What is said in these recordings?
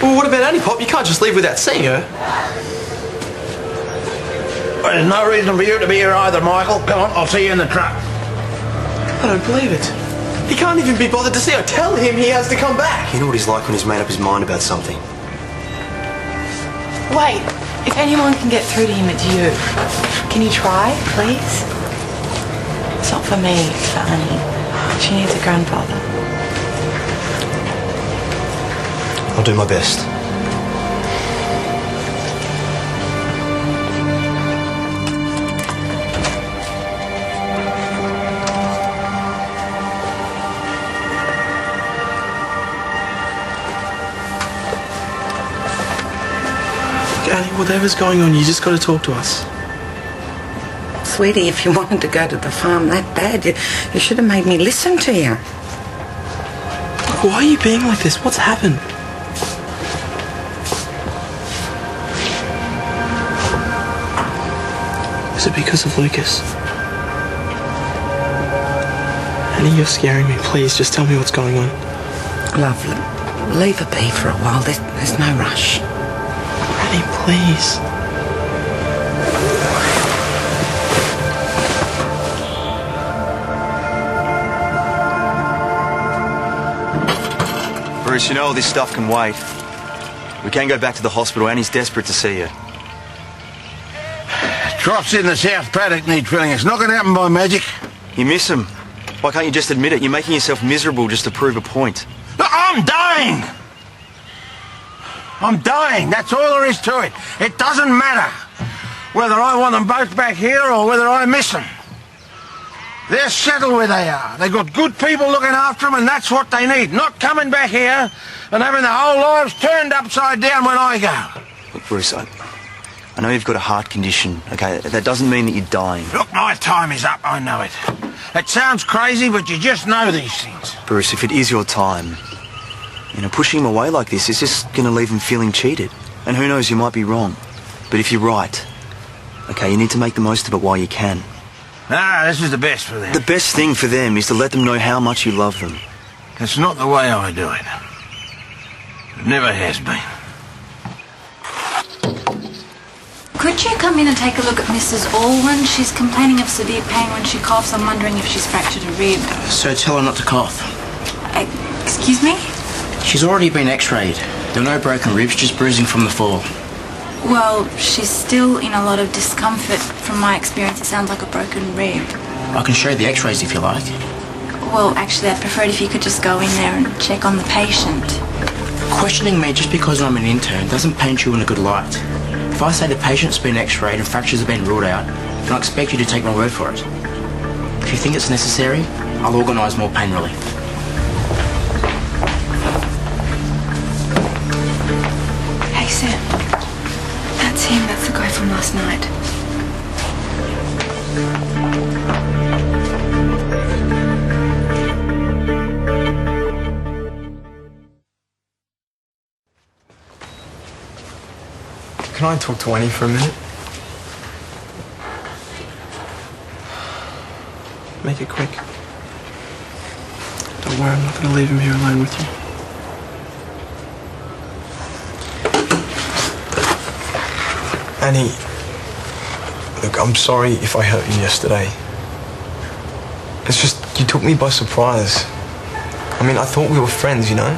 Well, what about Annie, Pop? You can't just leave without seeing her. Well, there's no reason for you to be here either, Michael. Come on, I'll see you in the truck. I don't believe it. He can't even be bothered to see her. Tell him he has to come back. You know what he's like when he's made up his mind about something. Wait, if anyone can get through to him, it's you. Can you try, please? It's not for me, it's for Annie. She needs a grandfather. I'll do my best. Annie, whatever's going on, you just got to talk to us. Sweetie, if you wanted to go to the farm that bad, you should have made me listen to you. Why are you being like this? What's happened? Is it because of Lucas? Annie, you're scaring me. Please, just tell me what's going on. Lovely. Leave her be for a while. There's no rush. Annie, please. Bruce, you know all this stuff can wait. We can't go back to the hospital. Annie's desperate to see you. Troughs in the South Paddock need filling. It's not going to happen by magic. You miss him. Why can't you just admit it? You're making yourself miserable just to prove a point. Look, I'm dying! I'm dying. That's all there is to it. It doesn't matter whether I want them both back here or whether I miss them. They're settled where they are. They've got good people looking after them, and that's what they need. Not coming back here and having their whole lives turned upside down when I go. Look, Bruce, I know you've got a heart condition, okay? That doesn't mean that you're dying. Look, my time is up. I know it. It sounds crazy, but you just know these things. Bruce, if it is your time, you know, pushing him away like this is just going to leave him feeling cheated. And who knows, you might be wrong. But if you're right, okay, you need to make the most of it while you can. Ah, this is the best for them. The best thing for them is to let them know how much you love them. That's not the way I do it. It never has been. Could you come in and take a look at Mrs. Alwyn? She's complaining of severe pain when she coughs. I'm wondering if she's fractured a rib. So tell her not to cough. Excuse me? She's already been x-rayed. There are no broken ribs, just bruising from the fall. Well, she's still in a lot of discomfort. From my experience, it sounds like a broken rib. I can show you the x-rays if you like. Well, actually, I'd prefer it if you could just go in there and check on the patient. Questioning me just because I'm an intern doesn't paint you in a good light. If I say the patient's been x-rayed and fractures have been ruled out, then I expect you to take my word for it. If you think it's necessary, I'll organise more pain relief. Hey, Sam. That's him. That's the guy from last night. Can I talk to Annie for a minute? Make it quick. Don't worry, I'm not going to leave him here alone with you. Annie, look, I'm sorry if I hurt you yesterday. It's just, you took me by surprise. I mean, I thought we were friends, you know?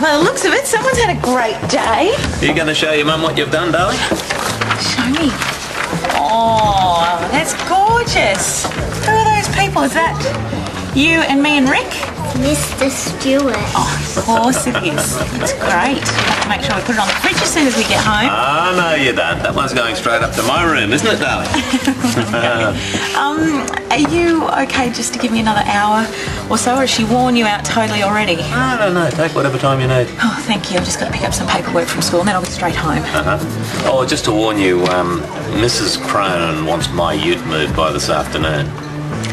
By the looks of it, someone's had a great day. Are you going to show your mum what you've done, darling? Show me. Oh, that's gorgeous. Who are those people? Is that you and me and Rick? Mr. Stewart. Oh, of course it is. It's great. We have to make sure we put it on the fridge as soon as we get home. Ah, no, you don't. That one's going straight up to my room, isn't it, darling? Are you okay just to give me another hour or so, or has she worn you out totally already? No. Take whatever time you need. Oh, thank you. I've just got to pick up some paperwork from school and then I'll be straight home. Oh, just to warn you, Mrs. Cronin wants my ute moved by this afternoon.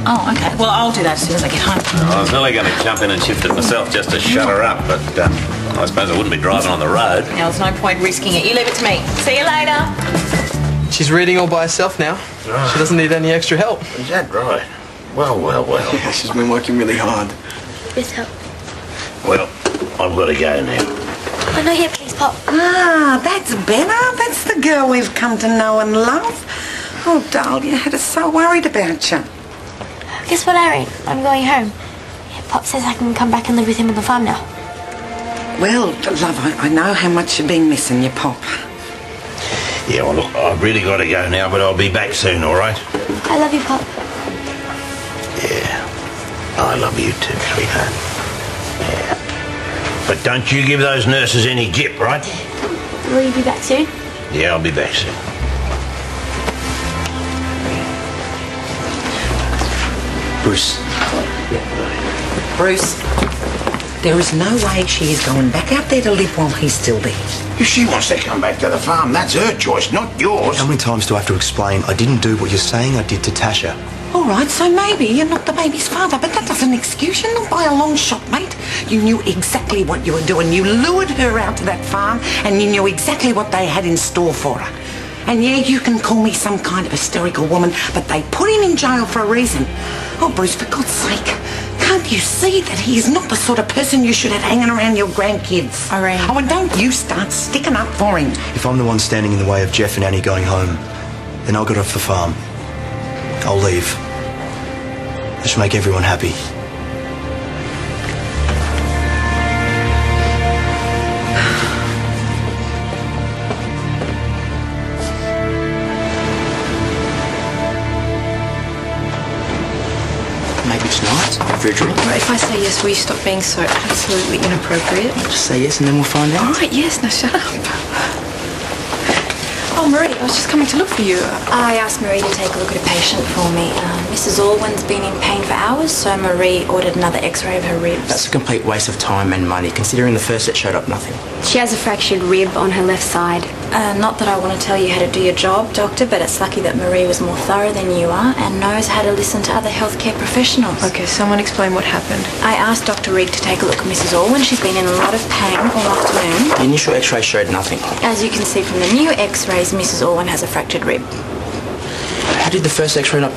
Oh, okay. Well, I'll do that as soon as I get home. I was nearly going to jump in and shift it myself just to shut her up, but I suppose I wouldn't be driving on the road. Now, there's no point risking it. You leave it to me. See you later. She's reading all by herself now. She doesn't need any extra help. Is that right? Well. Yeah, she's been working really hard. Yes, help. Well, I've got to go now. Oh, not yet, please, Pop. Ah, that's better. That's the girl we've come to know and love. Oh, darling, you had us so worried about you. Guess what, Irene? I'm going home. Yeah, Pop says I can come back and live with him on the farm now. Well, love, I know how much you've been missing your Pop. Yeah, well, look, I've really got to go now, but I'll be back soon, all right? I love you, Pop. Yeah, I love you too, sweetheart. Yeah. But don't you give those nurses any jip, right? Will you be back soon? Yeah, I'll be back soon. Bruce. Bruce, there is no way she is going back out there to live while he's still there. If she wants to come back to the farm, that's her choice, not yours. How many times do I have to explain I didn't do what you're saying I did to Tasha? All right, so maybe you're not the baby's father, but that doesn't excuse you, not by a long shot, mate. You knew exactly what you were doing. You lured her out to that farm, and you knew exactly what they had in store for her. And yeah, you can call me some kind of hysterical woman, but they put him in jail for a reason. Oh, Bruce, for God's sake, can't you see that he is not the sort of person you should have hanging around your grandkids? Irene. Oh, and don't you start sticking up for him. If I'm the one standing in the way of Jeff and Annie going home, then I'll get off the farm. I'll leave. That should make everyone happy. Maybe tonight, Virgil. If I say yes, will you stop being so absolutely inappropriate? Just say yes and then we'll find out. All right, yes, now shut up. Oh, Marie, I was just coming to look for you. I asked Marie to take a look at a patient for me. Mrs. Allwyn's been in pain for hours, so Marie ordered another x-ray of her ribs. That's a complete waste of time and money, considering the first set showed up nothing. She has a fractured rib on her left side. Not that I want to tell you how to do your job, Doctor, but it's lucky that Marie was more thorough than you are and knows how to listen to other healthcare professionals. Okay, someone explain what happened. I asked Dr. Rigg to take a look at Mrs. Allwyn. She's been in a lot of pain all afternoon. The initial x-ray showed nothing. As you can see from the new x-rays, Mrs. Allwyn has a fractured rib. How did the first x-ray not